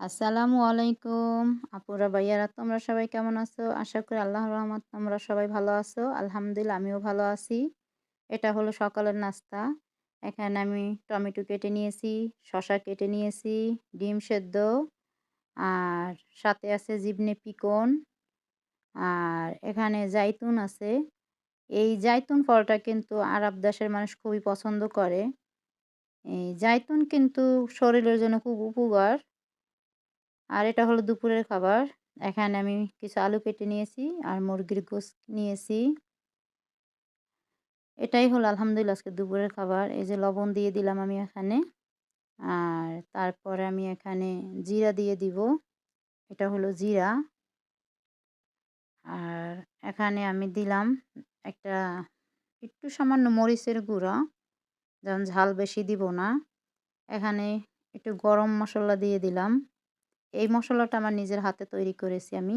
আসসালামু আলাইকুম। আপুরা ভাইয়ারা তোমরা সবাই কেমন আছো? আশা করি আল্লাহর রহমত তোমরা সবাই ভালো আছো। আলহামদুলিল্লাহ আমিও ভালো আছি। এটা হলো সকালের নাস্তা। এখানে আমি টমেটো কেটে নিয়েছি, শসা কেটে নিয়েছি, ডিম সেদ্ধ আর সাথে আছে জিবনে পিকন আর এখানে জাইতুন আছে। এই জাইতুন ফলটা কিন্তু আরব দেশের মানুষ খুবই পছন্দ করে। এই জাইতুন কিন্তু শরীরের জন্য খুব উপকার। আর এটা হলো দুপুরের খাবার। এখানে আমি কিছু আলু কেটে নিয়েছি আর মুরগির গোশত নিয়েছি। এটাই হলো আলহামদুলিল্লাহ আজকে দুপুরের খাবার। এই যে লবণ দিয়ে দিলাম আমি এখানে। আর তারপরে আমি এখানে জিরা দিয়ে দিব। এটা হলো জিরা। আর এখানে আমি দিলাম একটা একটু সামান্য মরিচের গুঁড়া, যেমন ঝাল বেশি দিব না। এখানে একটু গরম মসলা দিয়ে দিলাম। এই মসলাটা আমার নিজের হাতে তৈরি করেছি আমি।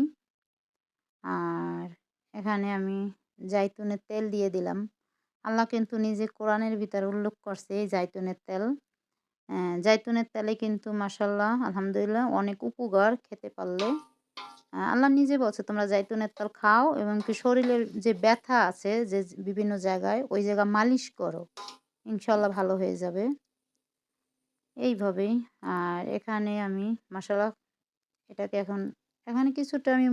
আর এখানে আমি জাইতুনের তেল দিয়ে দিলাম। আল্লাহ কিন্তু নিজে কোরআনের ভিতরে উল্লেখ করছে এই জাইতুনের তেল। জাইতুনের তেলে কিন্তু মাশাল্লাহ আলহামদুলিল্লাহ অনেক উপকার খেতে পারলে। আল্লাহ নিজে বলছে তোমরা জাইতুনের তেল খাও এবং কি শরীরের যে ব্যথা আছে যে বিভিন্ন জায়গায় ওই জায়গা মালিশ করো। ইনশাল্লাহ ভালো হয়ে যাবে। এইভাবেই। আর এখানে আমি মাশাল্লাহ এটাকে এখানে কিছুটা আমি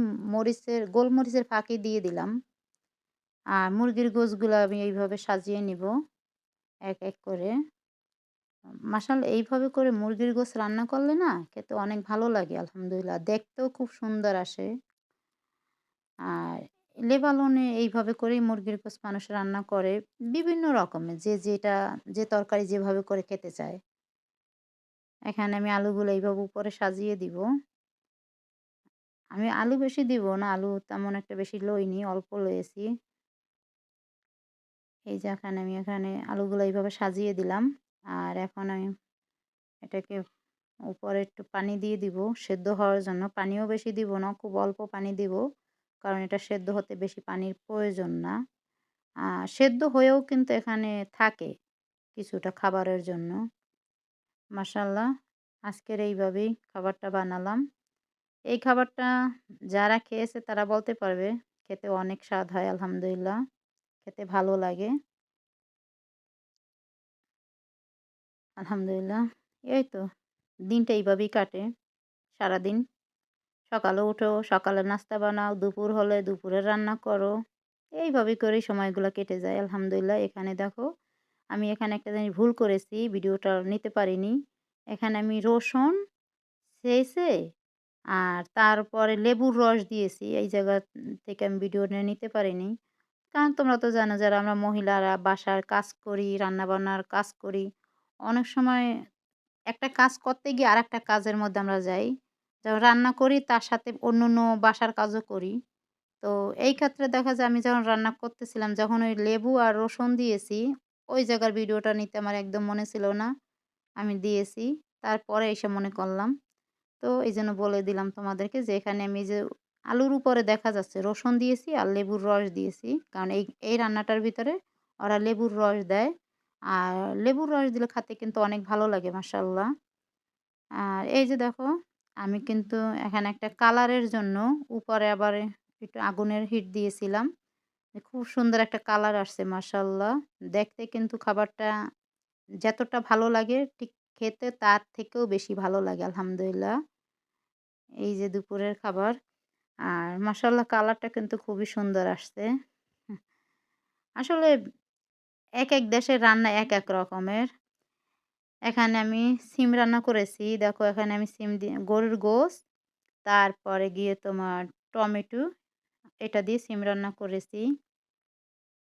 গোলমরিচের ফাঁকি দিয়ে দিলাম। আর মুরগির গোশগুলা আমি এইভাবে সাজিয়ে নিব এক, এক করে। মাশাআল্লাহ এইভাবে করে মুরগির গোশ রান্না করলে না খেতে অনেক ভালো লাগে আলহামদুলিল্লাহ। দেখতেও খুব সুন্দর আসে। আর লেবাননে এইভাবে করেই মুরগির গোশ মানুষ রান্না করে বিভিন্ন রকমের যে তরকারি যেভাবে করে খেতে চায়। এখানে আমি আলুগুলো এইভাবে উপরে সাজিয়ে দিব। আমি আলু বেশি দিব না, আলু তেমন একটা বেশি লইনি, অল্প লয়েছি। এই যে এখানে আলুগুলো এইভাবে সাজিয়ে দিলাম। আর এখন আমি এটাকে উপরে একটু পানি দিয়ে দিব সেদ্ধ হওয়ার জন্য। পানিও বেশি দিব না, খুব অল্প পানি দিব। কারণ এটা সেদ্ধ হতে বেশি পানির প্রয়োজন না। সেদ্ধ হয়েও কিন্তু এখানে থাকে কিছুটা খাবারের জন্য। মাশাআল্লাহ আজকের এইভাবেই খাবারটা বানালাম। এই খাবারটা যারা খেয়েছে তারা বলতে পারবে খেতে অনেক স্বাদ হয় আলহামদুলিল্লাহ। খেতে ভালো লাগে। আলহামদুলিল্লাহ। এই তো দিনটা এইভাবেই কাটে সারাদিন। সকালে উঠো, সকালের নাস্তা বানাও, দুপুর হলে দুপুরের রান্না করো। এইভাবে করেই সময়গুলো কেটে যায় আলহামদুলিল্লাহ। এখানে দেখো আমি এখানে একটা জিনিস ভুল করেছি, ভিডিওটা নিতে পারিনি। এখানে আমি রসুন ছেঁচে আর তারপরে লেবুর রস দিয়েছি। এই জায়গা থেকে আমি ভিডিওটা নিতে পারিনি। কারণ তোমরা তো জানো যারা আমরা মহিলারা বাসার কাজ করি, রান্নাবান্নার কাজ করি, অনেক সময় একটা কাজ করতে গিয়ে আরেকটা কাজের মধ্যে আমরা যাই। যেমন রান্না করি তার সাথে অন্যান্য বাসার কাজও করি। তো এই ক্ষেত্রে দেখা যায় আমি যখন রান্না করতেছিলাম, যখন ওই লেবু আর রসুন দিয়েছি, ওই জায়গার ভিডিওটা নিতে আমার একদম মনে ছিল না। আমি দিয়েছি। তারপরে এসে মনে করলাম। তো এইজন্য বলে দিলাম তোমাদেরকে যে এখানে আমি যে আলুর উপরে দেখা যাচ্ছে রসুন দিয়েছি আর লেবুর রস দিয়েছি। কারণ এই রান্নাটার ভিতরে ওরা লেবুর রস দেয়। আর লেবুর রস দিলে খেতে কিন্তু অনেক ভালো লাগে মাশাআল্লাহ। আর এই যে দেখো আমি কিন্তু এখানে একটা কালারের জন্য উপরে আবার একটু আগুনের হিট দিয়েছিলাম। খুব সুন্দর একটা কালার আসছে মাশাআল্লাহ। দেখতে কিন্তু খাবারটা যতটা ভালো লাগে ঠিক খেতে তার থেকেও বেশি ভালো লাগে আলহামদুলিল্লাহ। এই যে দুপুরের খাবার। আর মাশাআল্লাহ কালারটা কিন্তু খুবই সুন্দর আসছে। হুম, আসলে একেক দেশের রান্না একেক রকমের। এখানে আমি সিম রান্না করেছি। দেখো এখানে আমি সিম দিয়ে গরুর গোশত, তারপরে গিয়ে তোমার টমেটো এটা দিয়ে সিম রান্না করেছি।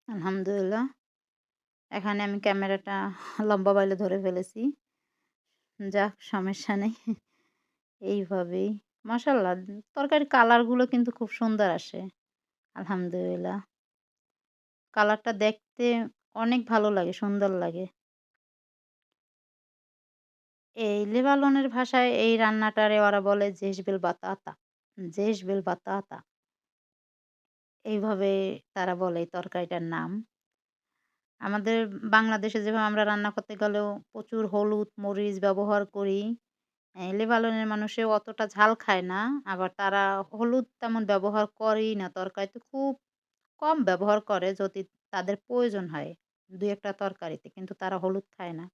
আলহামদুলিল্লাহ। এখানে আমি ক্যামেরাটা লম্বা বাইলে ধরে ফেলেছি। যাক সমস্যা নেই। এইভাবেই মাশাআল্লাহ তরকারির কালারগুলো কিন্তু খুব সুন্দর আসে। আলহামদুলিল্লাহ। কালারটা দেখতে অনেক ভালো লাগে, সুন্দর লাগে। এই লেবাননের ভাষায় এই রান্নাটারে ওরা বলে জেসবেল বাতাতা। জেসবেল বাতাতা। এইভাবে তারা বলে এই তরকারিটার নাম। আমাদের বাংলাদেশে যেভাবে আমরা রান্না করতে গেলেও প্রচুর হলুদ, মরিচ ব্যবহার করি। লেবাননের মানুষে অতটা ঝাল খায় না। আবার তারা হলুদ তেমন ব্যবহার করেই না। তরকারিতে খুব কম ব্যবহার করে যদি তাদের প্রয়োজন হয় ২-১ টা তরকারিতে। কিন্তু তারা হলুদ খায় না।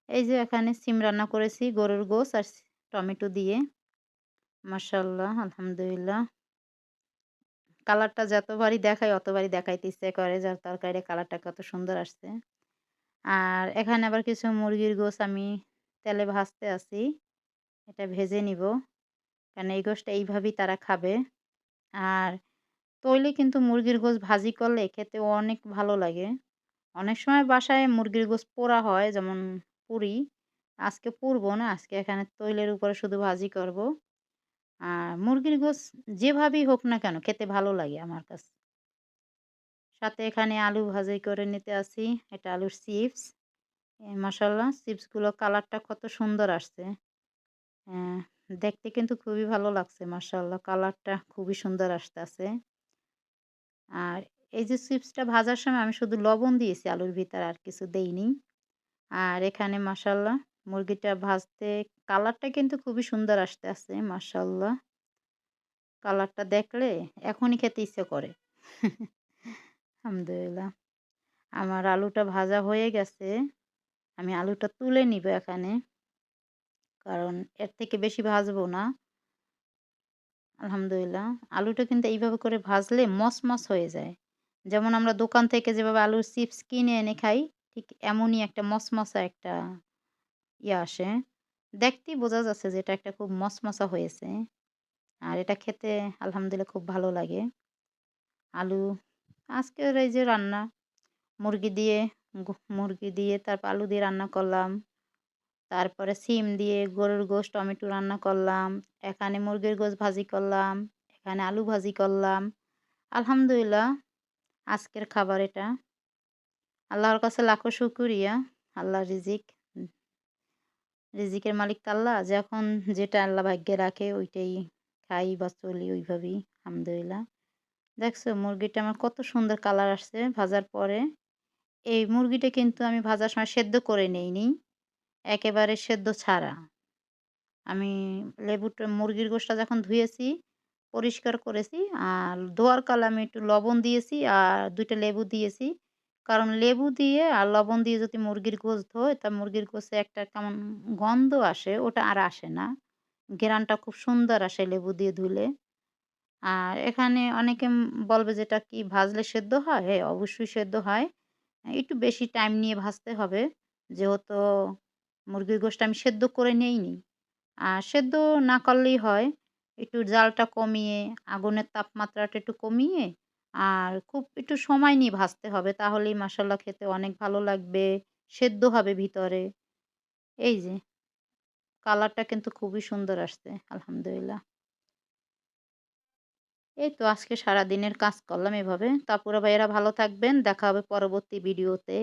এই যে এখানে সিম রান্না করেছি গরুর গোস আর টমেটো দিয়ে। মাশাআল্লাহ, আলহামদুলিল্লাহ। কালারটা যতবারই দেখাই অতবারই দেখাইতে ইচ্ছে করে যার তরকারির কালারটা কত সুন্দর আসছে। আর এখানে আবার কিছু মুরগির গোস আমি তেলে ভাজতে আছি। এটা ভেজে নিব। কারণ এই গোশটা এইভাবেই তারা খাবে। আর তৈলে কিন্তু মুরগির গোশ ভাজি করলে খেতে অনেক ভালো লাগে। অনেক সময় বাসায় মুরগির গোশ পোড়া হয় যেমন পুড়ি। আজকে পুড়বো না। আজকে এখানে তৈলের উপরে শুধু ভাজি করব। আর মুরগির গোশ যেভাবেই হোক না কেন খেতে ভালো লাগে আমার কাছে। সাথে এখানে আলু ভাজি করে নিতে আছি। এটা আলুর চিপস। মাশাআল্লাহ চিপসগুলো কালারটা কত সুন্দর আসছে। হ্যাঁ, দেখতে কিন্তু খুবই ভালো লাগছে মাশাআল্লাহ কালারটা খুবই সুন্দর আসতেছে। আর এই যে চিপসটা ভাজার সময় আমি শুধু লবণ দিয়েছি আলুর ভিতর আর কিছু দেইনি। আর এখানে মাশাআল্লাহ মুরগিটা ভাজতে কালারটা কিন্তু খুবই সুন্দর আসতেছে মাশাআল্লাহ। কালারটা দেখলে এখনই খেতে ইচ্ছে করে। আলহামদুলিল্লাহ। আমার আলুটা ভাজা হয়ে গেছে। আমি আলুটা তুলে নিব এখানে। কারণ এর থেকে বেশি ভাজবো না। আলহামদুলিল্লাহ। আলুটা কিন্তু এইভাবে করে ভাজলে মচমচ হয়ে যায়। যেমন আমরা দোকান থেকে যেভাবে আলুর চিপস কিনে এনে খাই, ঠিক এমনই একটা মচমচা একটা আসে। দেখতেই বোঝা যাচ্ছে যে এটা একটা খুব মচমচা হয়েছে। আর এটা খেতে আলহামদুলিল্লাহ খুব ভালো লাগে। আলু আজকের এই যে রান্না মুরগি দিয়ে মুরগি দিয়ে তারপর আলু দিয়ে রান্না করলাম। তারপরে সিম দিয়ে গরুর গোশত, টমেটো রান্না করলাম। এখানে মুরগির গোশত ভাজি করলাম। এখানে আলু ভাজি করলাম। আলহামদুলিল্লাহ আজকের খাবার এটা। আল্লাহর কাছে লাখো শুকরিয়া। আল্লাহর রিজিকের মালিক তো আল্লাহ। যখন যেটা আল্লাহ ভাগ্যে রাখে ওইটাই খাই বা চলি ওইভাবেই। আলহামদুলিল্লাহ। দেখছো মুরগিটা আমার কত সুন্দর কালার আসছে ভাজার পরে। এই মুরগিটা কিন্তু আমি ভাজার সময় সেদ্ধ করে নেইনি। একেবারে সেদ্ধ ছাড়া। আমি মুরগির গোশটা যখন ধুয়েছি, পরিষ্কার করেছি। আর ধোয়ার কালে আমি একটু লবণ দিয়েছি আর ২ টা লেবু দিয়েছি। কারণ লেবু দিয়ে আর লবণ দিয়ে যদি মুরগির গোশত ধোয়, তা মুরগির গোশে একটা কেমন গন্ধ আসে, ওটা আর আসে না। ঘ্রাণটা খুব সুন্দর আসে লেবু দিয়ে ধুলে। আর এখানে অনেকে বলবে যে, "এটা কি ভাজলে সেদ্ধ হয়?" হ্যাঁ, অবশ্যই সেদ্ধ হয়। একটু বেশি টাইম নিয়ে ভাজতে হবে। যেহেতু মুরগির গোশটা আমি সেদ্ধ করে নেইনি। সেদ্ধ না করলেই হয়। একটু জালটা কমিয়ে, আগুনের তাপমাত্রাটা একটু কমিয়ে আর খুব একটু সময় নিয়ে ভাজতে হবে। তাহলেই মাশাআল্লাহ খেতে অনেক ভালো লাগবে। সেদ্ধ হবে ভিতরে। এই যে কালারটা কিন্তু খুবই সুন্দর আসছে। আলহামদুলিল্লাহ। এই তো আজকে সারাদিনের কাজ করলাম এভাবে। তো আপুরা ভাইয়েরা ভালো থাকবেন। দেখা হবে পরবর্তী ভিডিওতে।